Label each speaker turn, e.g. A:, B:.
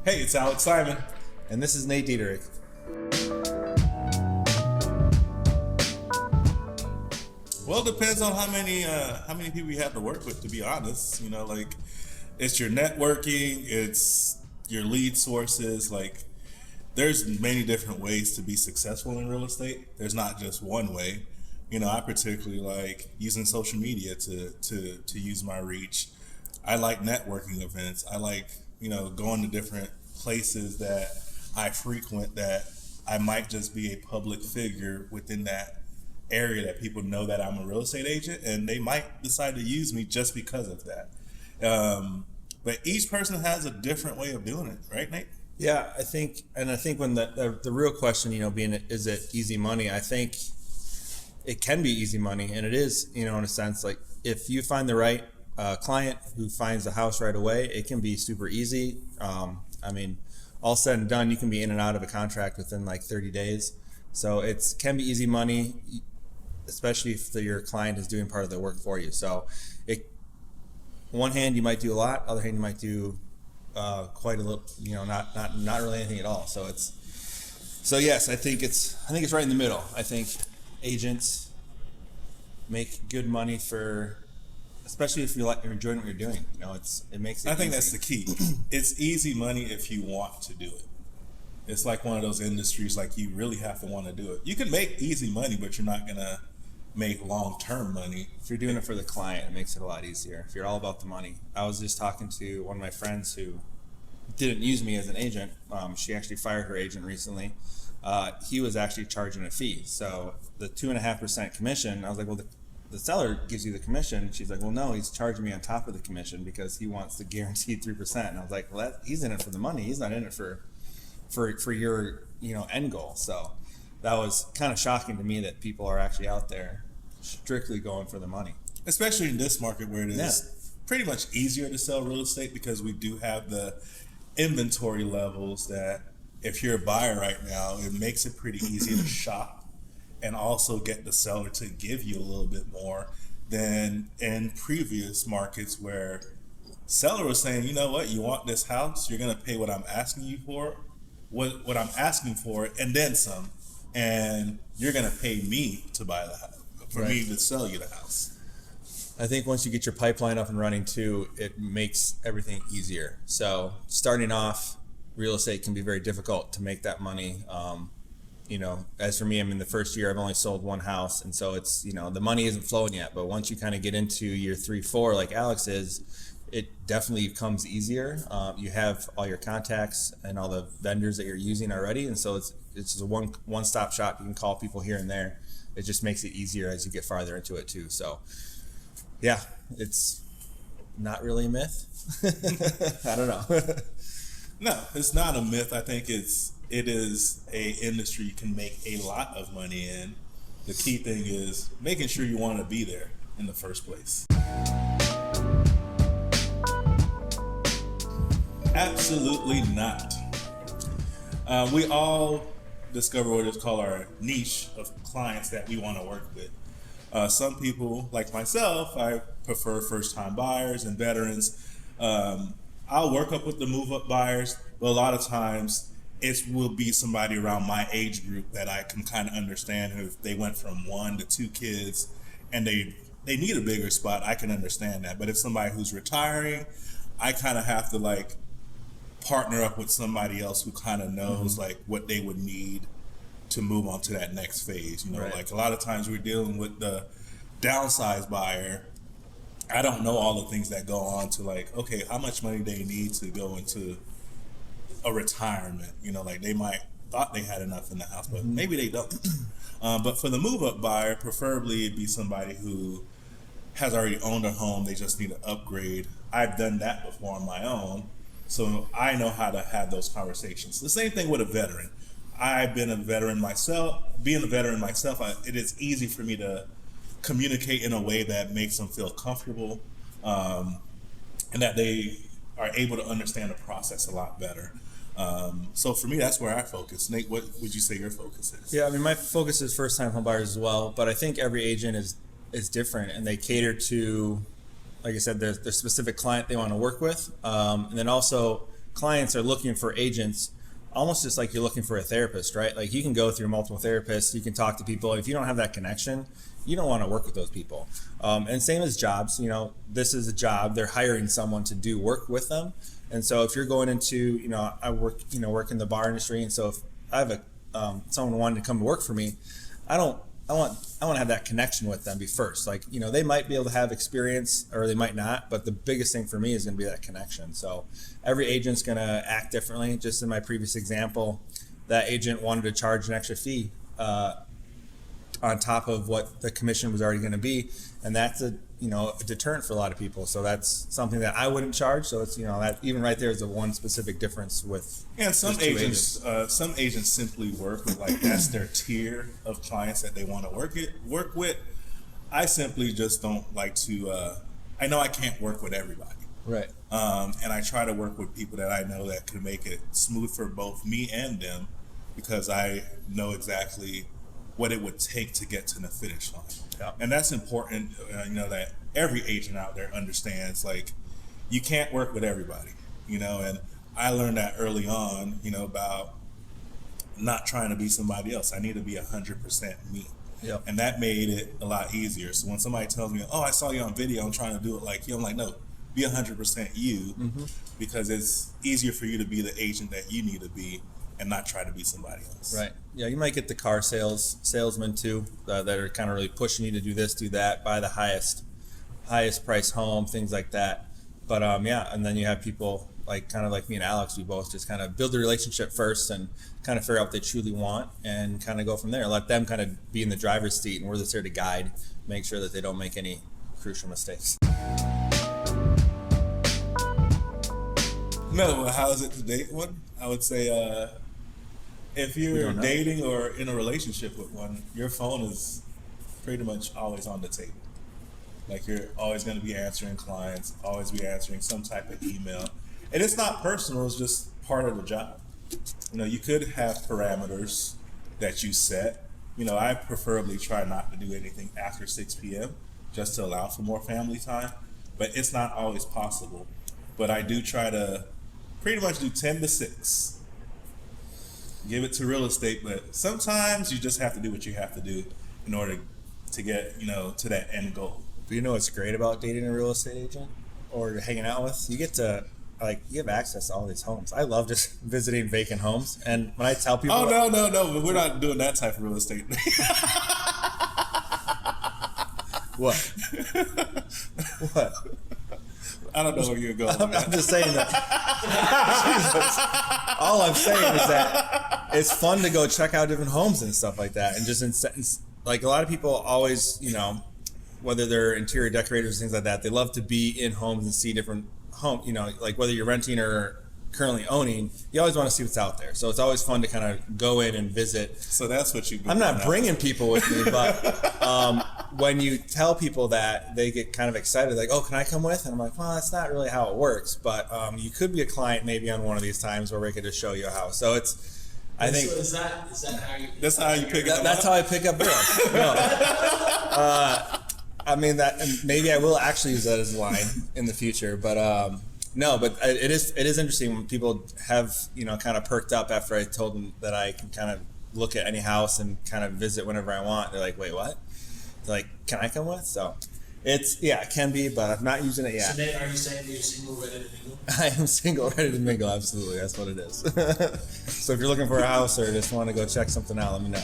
A: Hey, it's Alex Simon.
B: And this is Nate Dieterich.
A: Well, it depends on how many people you have to work with, to be honest. You know, like, it's your networking, it's your lead sources. Like, there's many different ways to be successful in real estate. There's not just one way. You know, I particularly like using social media to use my reach. I like networking events. I like, going to different places that I frequent that I might just be a public figure within that area that people know that I'm a real estate agent, and they might decide to use me just because of that. But each person has a different way of doing it, right, Nate?
B: Yeah, I think when the real question, being, is it easy money? I think it can be easy money, and it is, in a sense, like if you find the right client who finds the house right away, it can be super easy. All said and done, you can be in and out of a contract within like 30 days. So it can be easy money, especially if your client is doing part of the work for you. So one hand you might do a lot, other hand you might do quite a little, not really anything at all. So yes, I think it's right in the middle. I think agents make good money especially if you're enjoying what you're doing. It makes it
A: I think
B: easy.
A: that's the key. It's easy money if you want to do it. It's like one of those industries, like, you really have to want to do it. You can make easy money, but you're not gonna make long-term money.
B: If you're doing it for the client, it makes it a lot easier. If you're all about the money. I was just talking to one of my friends who didn't use me as an agent. She actually fired her agent recently. He was actually charging a fee. So the 2.5% commission, I was like, well, the seller gives you the commission. She's like, well, no, he's charging me on top of the commission because he wants the guaranteed 3%. And I was like, well, he's in it for the money. He's not in it for your end goal. So that was kind of shocking to me that people are actually out there strictly going for the money,
A: especially in this market where it is pretty much easier to sell real estate because we do have the inventory levels that if you're a buyer right now, it makes it pretty easy to shop and also get the seller to give you a little bit more than in previous markets where seller was saying, you know what, you want this house, you're going to pay what I'm asking you for, what I'm asking for, and then some, and you're going to pay me to buy the house, for me to sell you the house.
B: I think once you get your pipeline up and running too, it makes everything easier. So starting off, real estate can be very difficult to make that money. As for me, I'm in the first year, I've only sold one house. And so it's, the money isn't flowing yet. But once you kind of get into year 3, 4, like Alex is, it definitely becomes easier. You have all your contacts and all the vendors that you're using already. And so it's just a one-stop shop. You can call people here and there. It just makes it easier as you get farther into it too. So yeah, it's not really a myth. I don't know.
A: No, it's not a myth. I think it is a industry you can make a lot of money in. The key thing is making sure you want to be there in the first place. Absolutely not. We all discover what is called our niche of clients that we want to work with. Some people, like myself, I prefer first-time buyers and veterans. I'll work up with the move-up buyers, but a lot of times it will be somebody around my age group that I can kind of understand. If they went from 1 to 2 kids and they need a bigger spot, I can understand that. But if somebody who's retiring, I kind of have to partner up with somebody else who kind of knows what they would need to move on to that next phase. Like a lot of times we're dealing with the downsized buyer. I don't know all the things that go on to okay, how much money they need to go into a retirement. They might thought they had enough in the house, but maybe they don't. But for the move-up buyer, preferably it'd be somebody who has already owned a home. They just need to upgrade. I've done that before on my own, so I know how to have those conversations. The same thing with a veteran. I've been a veteran myself. Being a veteran myself, it is easy for me to communicate in a way that makes them feel comfortable, and that they are able to understand the process a lot better. So for me, that's where I focus. Nate, what would you say your focus is?
B: Yeah, my focus is first-time home buyers as well, but I think every agent is different, and they cater to, like I said, their specific client they want to work with, and then also clients are looking for agents, almost just like you're looking for a therapist, right? Like you can go through multiple therapists, you can talk to people. If you don't have that connection, you don't want to work with those people. And same as jobs, this is a job. They're hiring someone to do work with them. And so if you're going into, I work in the bar industry. And so if I have someone wanting to come to work for me, I want to have that connection with them be first. Like, they might be able to have experience or they might not, but the biggest thing for me is going to be that connection. So every agent's going to act differently. Just in my previous example, that agent wanted to charge an extra fee on top of what the commission was already going to be. And that's a deterrent for a lot of people. So that's something that I wouldn't charge. So it's, that even right there is the one specific difference with.
A: And some agents simply work with, like, that's their tier of clients that they want to work with. I simply just don't like to, I know I can't work with everybody.
B: Right.
A: And I try to work with people that I know that can make it smooth for both me and them, because I know exactly what it would take to get to the finish line.
B: Yeah. And
A: that's important, that every agent out there understands, like, you can't work with everybody, and I learned that early on, about not trying to be somebody else. I need to be 100% me.
B: Yep.
A: And that made it a lot easier. So when somebody tells me, oh, I saw you on video, I'm trying to do it like you, I'm like, no, be 100% you, because it's easier for you to be the agent that you need to be and not try to be somebody else.
B: Right. Yeah, you might get the car salesmen too that are kind of really pushing you to do this, do that, buy the highest price home, things like that. But and then you have people like me and Alex. We both just kind of build the relationship first and kind of figure out what they truly want and kind of go from there. Let them kind of be in the driver's seat, and we're just there to guide, make sure that they don't make any crucial mistakes.
A: No, how is it to date one? I would say if you're dating or in a relationship with one, your phone is pretty much always on the table. Like, you're always going to be answering clients, always be answering some type of email. And it's not personal, it's just part of the job. You could have parameters that you set. I preferably try not to do anything after 6 p.m. just to allow for more family time, but it's not always possible. But I do try to pretty much do 10 to 6. Give it to real estate, but sometimes you just have to do what you have to do in order to get, to that end goal.
B: But you know what's great about dating a real estate agent or hanging out with? You get to, you have access to all these homes. I love just visiting vacant homes. And when I tell people...
A: Oh, no, but we're not doing that type of real estate.
B: What? What?
A: I don't know where you're going.
B: I'm just saying that. All I'm saying is that it's fun to go check out different homes and stuff like that. And just like, a lot of people always, whether they're interior decorators, things like that, they love to be in homes and see different homes. Like whether you're renting or currently owning, you always want to see what's out there. So it's always fun to kind of go in and visit.
A: So that's what you.
B: I'm not bringing people with me, but when you tell people that, they get kind of excited, like, "Oh, can I come with?" And I'm like, "Well, that's not really how it works." But you could be a client maybe on one of these times where we could just show you a house. So it's, I think.
C: So is that how you?
A: That's how you pick up.
B: That's how I pick up girls. No. I mean that, and maybe I will actually use that as a line in the future, but. No, but it is interesting when people have, kind of perked up after I told them that I can kind of look at any house and kind of visit whenever I want. They're like, wait, what? They're like, can I come with? So it can be, but I'm not using it yet.
C: So Nate, are you saying that you're single, ready to mingle?
B: I am single, ready to mingle. Absolutely. That's what it is. So if you're looking for a house or just want to go check something out, let me know.